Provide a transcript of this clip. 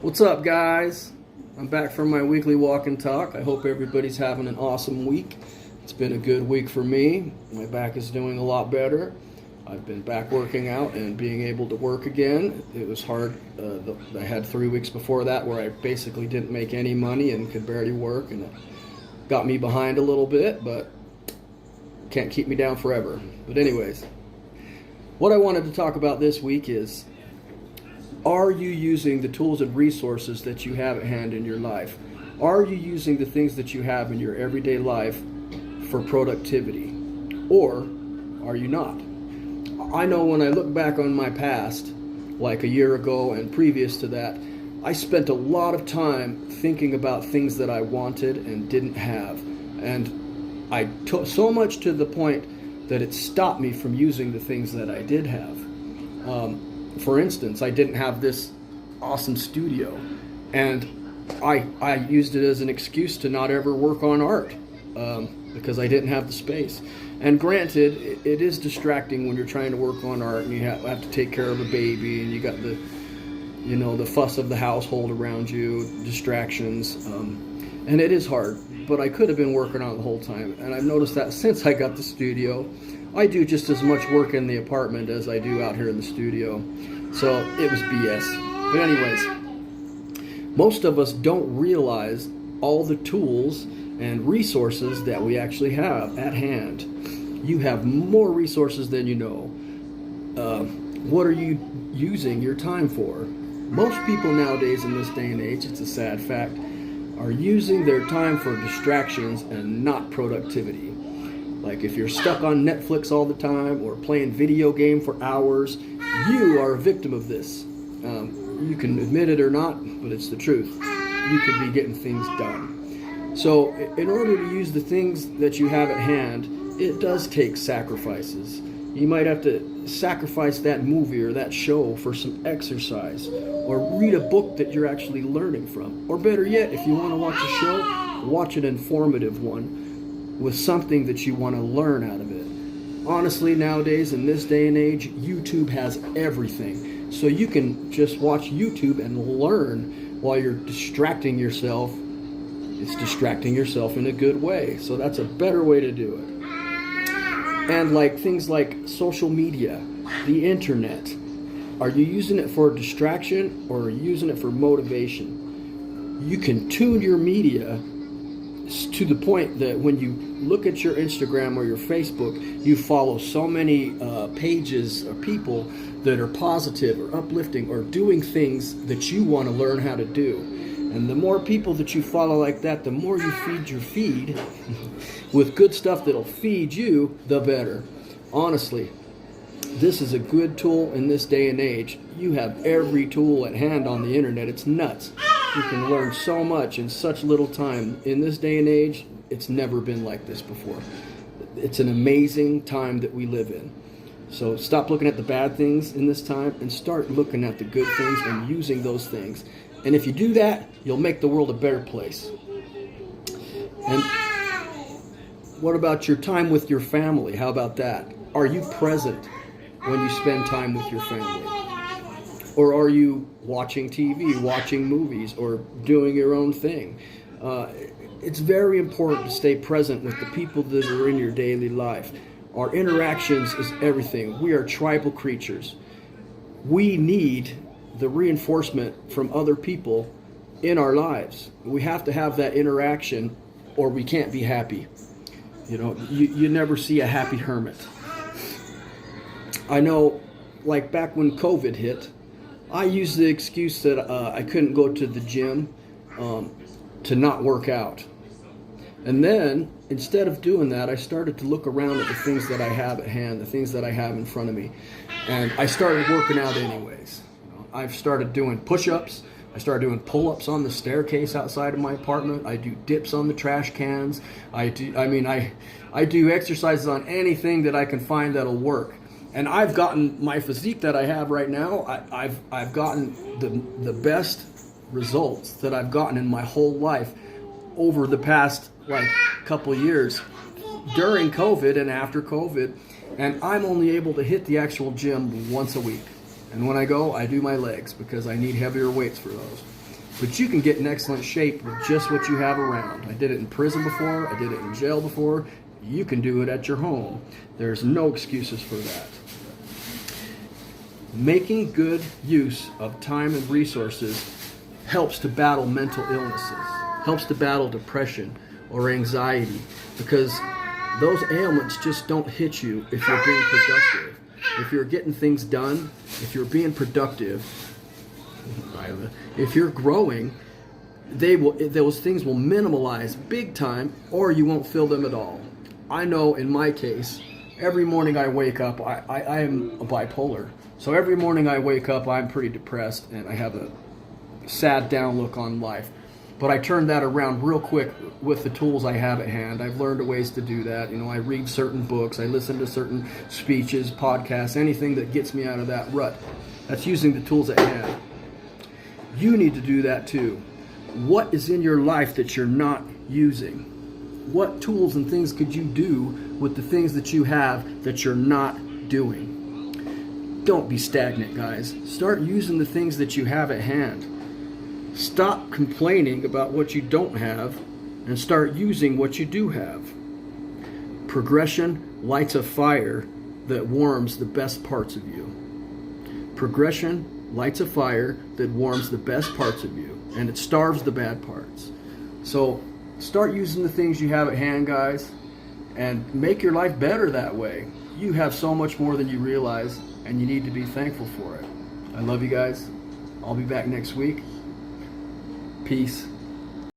What's up, guys? I'm back from my weekly walk and talk. I hope everybody's having an awesome week. It's been a good week for me. My back is doing a lot better. I've been back working out and being able to work again. It was hard. I had 3 weeks before that where I basically didn't make any money and could barely work, and it got me behind a little bit, but can't keep me down forever. But anyways, what I wanted to talk about this week is, are you using the tools and resources that you have at hand in your life? Are you using the things that you have in your everyday life for productivity? Or are you not? I know when I look back on my past, like a year ago and previous to that, I spent a lot of time thinking about things that I wanted and didn't have. And I took so much to the point that it stopped me from using the things that I did have. For instance, I didn't have this awesome studio, and I used it as an excuse to not ever work on art because I didn't have the space. And granted, it is distracting when you're trying to work on art and you have to take care of a baby and you got the fuss of the household around you, distractions, and it is hard. But I could have been working on it the whole time, and I've noticed that since I got the studio, I do just as much work in the apartment as I do out here in the studio. So it was BS. But anyways, most of us don't realize all the tools and resources that we actually have at hand. You have more resources than you know. What are you using your time for? Most people nowadays in this day and age, it's a sad fact, are using their time for distractions and not productivity. Like if you're stuck on Netflix all the time or playing video game for hours, you are a victim of this. You can admit it or not, but it's the truth. You could be getting things done. So in order to use the things that you have at hand, it does take sacrifices. You might have to sacrifice that movie or that show for some exercise, or read a book that you're actually learning from. Or better yet, if you want to watch a show, watch an informative one with something that you want to learn out of it. Honestly, nowadays, in this day and age, YouTube has everything. So you can just watch YouTube and learn while you're distracting yourself. It's distracting yourself in a good way. So that's a better way to do it. And like things like social media, the internet. Are you using it for distraction or are you using it for motivation? You can tune your media to the point that when you look at your Instagram or your Facebook, you follow so many pages or people that are positive or uplifting or doing things that you want to learn how to do. And the more people that you follow like that, the more you feed your feed with good stuff that'll feed you, the better. Honestly, this is a good tool in this day and age. You have every tool at hand on the internet. It's nuts. You can learn so much in such little time. In this day and age, it's never been like this before. It's an amazing time that we live in. So stop looking at the bad things in this time and start looking at the good things and using those things. And if you do that, you'll make the world a better place. And what about your time with your family? How about that? Are you present when you spend time with your family? Or are you watching TV, watching movies, or doing your own thing? It's very important to stay present with the people that are in your daily life. Our interactions is everything. We are tribal creatures. We need the reinforcement from other people in our lives. We have to have that interaction or we can't be happy. You never see a happy hermit. I know, like back when COVID hit, I used the excuse that I couldn't go to the gym to not work out. And then, instead of doing that, I started to look around at the things that I have at hand, the things that I have in front of me. And I started working out anyways. I've started doing push-ups. I started doing pull-ups on the staircase outside of my apartment. I do dips on the trash cans. I do exercises on anything that I can find that'll work. And I've gotten my physique that I have right now. I've gotten the best results that I've gotten in my whole life over the past couple years during COVID and after COVID. And I'm only able to hit the actual gym once a week. And when I go, I do my legs because I need heavier weights for those. But you can get in excellent shape with just what you have around. I did it in prison before. I did it in jail before. You can do it at your home. There's no excuses for that. Making good use of time and resources helps to battle mental illnesses, helps to battle depression or anxiety, because those ailments just don't hit you if you're being productive. If you're getting things done, if you're being productive, if you're growing, those things will minimalize big time, or you won't feel them at all. I know in my case, every morning I wake up, I am bipolar. So every morning I wake up, I'm pretty depressed and I have a sad down look on life. But I turn that around real quick with the tools I have at hand. I've learned ways to do that. I read certain books, I listen to certain speeches, podcasts, anything that gets me out of that rut. That's using the tools at hand. You need to do that too. What is in your life that you're not using? What tools and things could you do with the things that you have that you're not doing? Don't be stagnant, guys. Start using the things that you have at hand. Stop complaining about what you don't have and start using what you do have. Progression lights a fire that warms the best parts of you. Progression lights a fire that warms the best parts of you, and it starves the bad parts. So start using the things you have at hand, guys, and make your life better that way. You have so much more than you realize, and you need to be thankful for it. I love you guys. I'll be back next week. Peace.